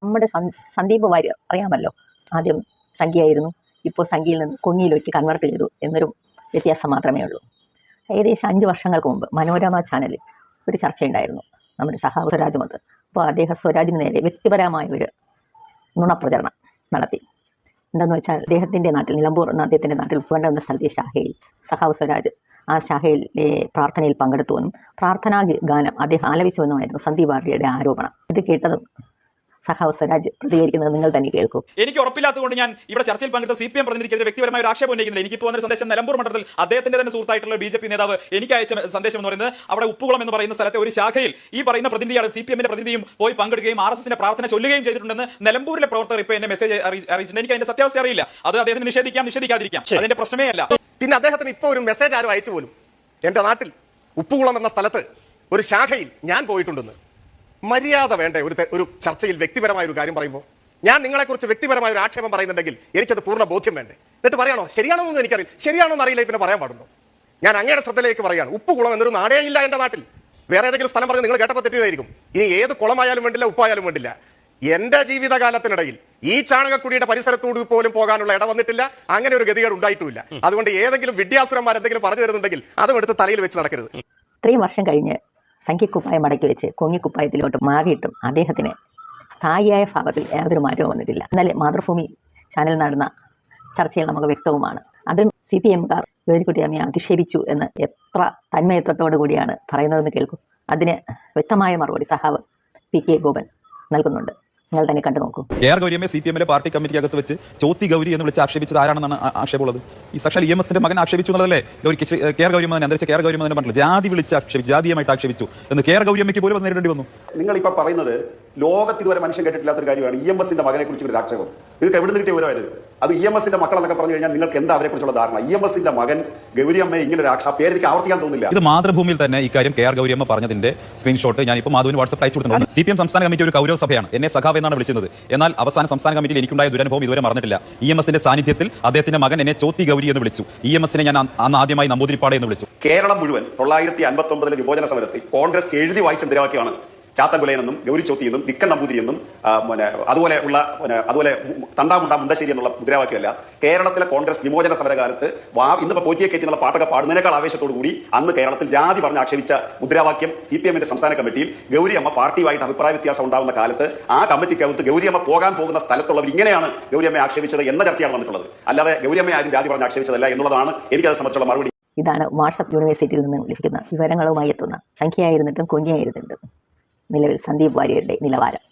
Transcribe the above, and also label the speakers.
Speaker 1: നമ്മുടെ സന്ദീപ് വാര്യർ അറിയാമല്ലോ, ആദ്യം സംഖ്യയായിരുന്നു, ഇപ്പോൾ സംഖ്യയിൽ നിന്ന് കൊങ്ങിയിലേക്ക് കൺവേർട്ട് ചെയ്തു എന്നൊരു വ്യത്യാസം മാത്രമേ ഉള്ളൂ. ഏകദേശം 5 വർഷങ്ങൾക്ക് മുമ്പ് മനോരമ ചാനലിൽ ഒരു ചർച്ചയുണ്ടായിരുന്നു നമ്മുടെ സഹാവ് സ്വരാജുമത്. അപ്പോൾ അദ്ദേഹം സ്വരാജിന് നേരെ വ്യക്തിപരമായ ഒരു നുണപ്രചരണം നടത്തി. എന്താണെന്ന് വെച്ചാൽ അദ്ദേഹത്തിൻ്റെ നാട്ടിൽ, നിലമ്പൂർ എന്ന അദ്ദേഹത്തിൻ്റെ നാട്ടിൽ ഉപ്പുകണ്ട എന്ന സ്ഥലത്തെ ശാഖയിൽ സഹാവ് സ്വരാജ് ആ ശാഖയിലെ പ്രാർത്ഥനയിൽ പങ്കെടുത്തുവെന്നും പ്രാർത്ഥനാ ഗാനം അദ്ദേഹം ആലപിച്ചുവെന്നുമായിരുന്നു സന്ദീപ് വാര്യരുടെ ആരോപണം. ഇത് കേട്ടതും സഹാവ് സ്വരാജ് പ്രതികരിക്കുന്നത് നിങ്ങൾ തന്നെ കേൾക്കൂ.
Speaker 2: എനിക്ക് ഉറപ്പില്ലാത്തതുകൊണ്ട് ഞാൻ ഇവിടെ ചർച്ചയിൽ പങ്കെടുത്ത CPM പ്രതിനിധിക്കെതിരെ വ്യക്തിപരമായ ഒരു ആക്ഷേപം ഉന്നയിക്കുന്നില്ല. എനിക്കിപ്പോൾ വന്നൊരു സന്ദേശം നിലമ്പൂർ മണ്ഡലത്തിൽ അദ്ദേഹത്തിന്റെ തന്നെ സുഹൃത്തായിട്ടുള്ള BJP നേതാവ് എനിക്ക് അയച്ച സന്ദേശം എന്ന് പറയുന്നത്, അവിടെ ഉപ്പുകുളം എന്ന് പറയുന്ന സ്ഥലത്തെ ഒരു ശാഖയിൽ ഈ പറയുന്ന പ്രതിനിധിയാണ് CPM പ്രതിനിധിയും പോയി പങ്കെടുക്കുകയും RSSന്റെ പ്രാർത്ഥന ചൊല്ലുകയും ചെയ്തിട്ടുണ്ടെന്ന് നിലമ്പൂരിലെ പ്രവർത്തകർ ഇപ്പോൾ എന്നെ മെസ്സേജ് അറിയിച്ചിട്ടുണ്ട്. എനിക്ക് അതിന്റെ സത്യാവസ്ഥ അറിയില്ല. അത് അദ്ദേഹത്തിന് നിഷേധിക്കാതിരിക്കാം, അതിന്റെ പ്രശ്നമേ അല്ല.
Speaker 3: പിന്നെ അദ്ദേഹത്തിന് ഇപ്പോൾ ഒരു മെസ്സേജ് ആരും അയച്ചു പോലും, എന്റെ നാട്ടിൽ ഉപ്പുകുളം എന്ന സ്ഥലത്ത് ഒരു ശാഖയിൽ ഞാൻ പോയിട്ടുണ്ടെന്ന്. മര്യാദ വേണ്ടേ ഒരു ചർച്ചയിൽ വ്യക്തിപരമായ ഒരു കാര്യം പറയുമ്പോൾ? ഞാൻ നിങ്ങളെക്കുറിച്ച് വ്യക്തിപരമായ ഒരു ആക്ഷേപം പറയുന്നുണ്ടെങ്കിൽ എനിക്കത് പൂർണ്ണ ബോധ്യം വേണ്ടേ? എന്നിട്ട് പറയണോ ശരിയാണോ എന്ന് എനിക്കറിയില്ല, ശരിയാണോ എന്നറിയില്ല, പിന്നെ പറയാൻ പാടുണ്ടോ? ഞാൻ അങ്ങയുടെ ശ്രദ്ധയിലേക്ക് പറയുകയാണ്, ഉപ്പുകുളം എന്നൊരു നാടേ ഇല്ല എന്റെ നാട്ടിൽ. വേറെ ഏതെങ്കിലും സ്ഥലം പറഞ്ഞ് നിങ്ങൾ കേട്ടപ്പോൾ തെറ്റിയതായിരിക്കും. ഇനി ഏത് കുളമായാലും വേണ്ടില്ല, ഉപ്പായാലും വേണ്ടില്ല. എന്റെ ജീവിതകാലത്തിനിടയിൽ ഈ ചാണകക്കുടിയുടെ പരിസരത്തോട് പോലും പോകാനുള്ള ഇട വന്നിട്ടില്ല. അങ്ങനെ ഒരു ഗതികേട് ഉണ്ടായിട്ടുമില്ല. അതുകൊണ്ട് ഏതെങ്കിലും വിദ്യാസുരന്മാർ എന്തെങ്കിലും പറഞ്ഞു തരുന്നുണ്ടെങ്കിൽ അതും എടുത്ത് തലയിൽ വെച്ച് നടക്കരുത്.
Speaker 1: 3 വർഷം കഴിഞ്ഞ് സംഖ്യക്കുപ്പായം മടക്കി വെച്ച് കൊങ്ങിക്കുപ്പായത്തിലോട്ട് മാറിയിട്ടും അദ്ദേഹത്തിന് സ്ഥായിയായ ഭാവത്തിൽ യാതൊരു മാറ്റവും വന്നിട്ടില്ല. ഇന്നലെ മാതൃഭൂമി ചാനൽ നടന്ന ചർച്ചയിൽ നമുക്ക് വ്യക്തവുമാണ്. അതും CPMകാർ ഗൗരിക്കുട്ടിയമ്മയെ അധിക്ഷേപിച്ചു എന്ന് എത്ര തന്മയത്വത്തോടു കൂടിയാണ് പറയുന്നതെന്ന് കേൾക്കും. അതിന് വ്യക്തമായ മറുപടി സഹാവ് PK ഗോപൻ നൽകുന്നുണ്ട്. നിങ്ങൾ തന്നെ കണ്ടു നോക്കൂ.
Speaker 2: KR ഗൗരിയമ്മയെ CPMലെ പാർട്ടി കമ്മിറ്റി അകത്ത് വെച്ച് ചോത്തി ഗൗരി എന്ന് വിളിച്ച് ആക്ഷേപിച്ചത് ആരാണെന്നാണ് ആക്ഷേപമുള്ളത്? ഈ സാക്ഷാൽ EMSന്റെ മകൻ ആക്ഷേപിച്ചു എന്നുള്ളതല്ലേ KR ഗൗരിയമ്മ അന്തരിച്ച KR ഗൗരിയമ്മ തന്നെ പറഞ്ഞില്ല. ജാതി വിളിച്ച് ആക്ഷേപിച്ചു, ജാതീയമായിട്ട് ആക്ഷേപിച്ചു എന്ന് KR ഗൗരിയമ്മയ്ക്ക് പോലും നേരിടേണ്ടി വന്നു.
Speaker 4: നിങ്ങളിപ്പോൾ പറയുന്നത് ലോകത്ത് ഇതുവരെ മനുഷ്യൻ കേട്ടിട്ടില്ലാത്തൊരു കാര്യമാണ് EMSന്റെ മകനെ കുറിച്ച് ഒരു ആക്ഷേപം. നിങ്ങൾക്ക് എവിടെ നിന്ന് കിട്ടിയ വിവരമായത്? അത് EMSന്റെ മക്കൾ എന്നൊക്കെ പറഞ്ഞു കഴിഞ്ഞാൽ നിങ്ങൾക്ക് എന്താ അവരെ കുറിച്ചുള്ള ധാരണ? EMSന്റെ മകൻ ഗൗരിയമ്മയെ ഇങ്ങനെ ഒരു പേര് എനിക്ക് ആവർത്തിക്കാൻ തോന്നുന്നില്ല.
Speaker 2: ഇത് മാതൃഭൂമിയിൽ തന്നെ ഇക്കാര്യം KR ഗൗരിയമ്മ പറഞ്ഞതിന്റെ സ്ക്രീൻഷോട്ട് ഞാനിപ്പോൾ മാധുവിന് വാട്സ്ആപ്പ് അയച്ചു കൊടുത്തിട്ടുണ്ട്. CPM സംസ്ഥാന കമ്മിറ്റി ഒരു കൗരവ സഭയാണ്, എന്നെ സഖാവ് എന്നാണ് വിളിച്ചത്. എന്നാൽ അവസാന സംസ്ഥാന കമ്മിറ്റിയിൽ എനിക്കുണ്ടായ ദുരനുഭവം ഇതുവരെ മറന്നിട്ടില്ല. EMSന്റെ സാന്നിധ്യത്തിൽ അദ്ദേഹത്തിന്റെ മകൻ എന്നെ ചോത്തി ഗൗരി എന്ന് വിളിച്ചു. EMSനെ ഞാൻ അന്ന് ആദ്യമായി നമ്പൂതിരിപ്പാട് എന്ന് വിളിച്ചു.
Speaker 4: കേരളം മുഴുവൻ 959 വിഭജന സമരത്തിൽ കോൺഗ്രസ് എഴുതി വായിച്ച മുദ്രാവാക്യമാണ് ചാത്തൻകുലയെന്നും ഗൗരിച്ചോത്തി എന്നും വിക്കൻ നമ്പൂതിരി എന്നും അതുപോലെ തണ്ടാമുണ്ട മുണ്ടശ്ശേരി എന്നുള്ള മുദ്രാവാക്യമല്ല. കേരളത്തിലെ കോൺഗ്രസ് വിമോചന സമരകാലത്ത് ഇന്നിപ്പോൾ പോറ്റിയെ കയറ്റി എന്നുള്ള പാട്ടൊക്കെ പാടുന്നതിനേക്കാൾ ആവേശത്തോടു കൂടി അന്ന് കേരളത്തിൽ ജാതി പറഞ്ഞ് ആക്ഷേപിച്ച മുദ്രാവാക്യം CPMന്റെ സംസ്ഥാന കമ്മിറ്റിയിൽ ഗൗരിയമ്മ പാർട്ടിയുമായിട്ട് അഭിപ്രായ വ്യത്യാസം ഉണ്ടാകുന്ന കാലത്ത് ആ കമ്മിറ്റിക്കകത്ത് ഗൗരിയമ്മ പോകാൻ പോകുന്ന സ്ഥലത്തുള്ളവർ ഇങ്ങനെയാണ് ഗൗരിയമ്മയെ ആക്ഷേപിച്ചത് എന്ന ചർച്ചയാണ് വന്നിട്ടുള്ളത്. അല്ലാതെ ഗൗരിയമ്മ ആരും ജാതി പറഞ്ഞ് ആക്ഷേപിച്ചതല്ല എന്നുള്ളതാണ് എനിക്കത് സംബന്ധിച്ചുള്ള മറുപടി.
Speaker 1: ഇതാണ് വാട്സ്ആപ്പ് യൂണിവേഴ്സിറ്റിയിൽ നിന്ന് ലഭിക്കുന്ന വിവരങ്ങളുമായി എത്തുന്ന സംഖ്യയായിരുന്നിട്ടും കൊങ്ങിയായിരുന്നിട്ടും നിലവിൽ സന്ദീപ് വാര്യരുടെ നിലവാരം.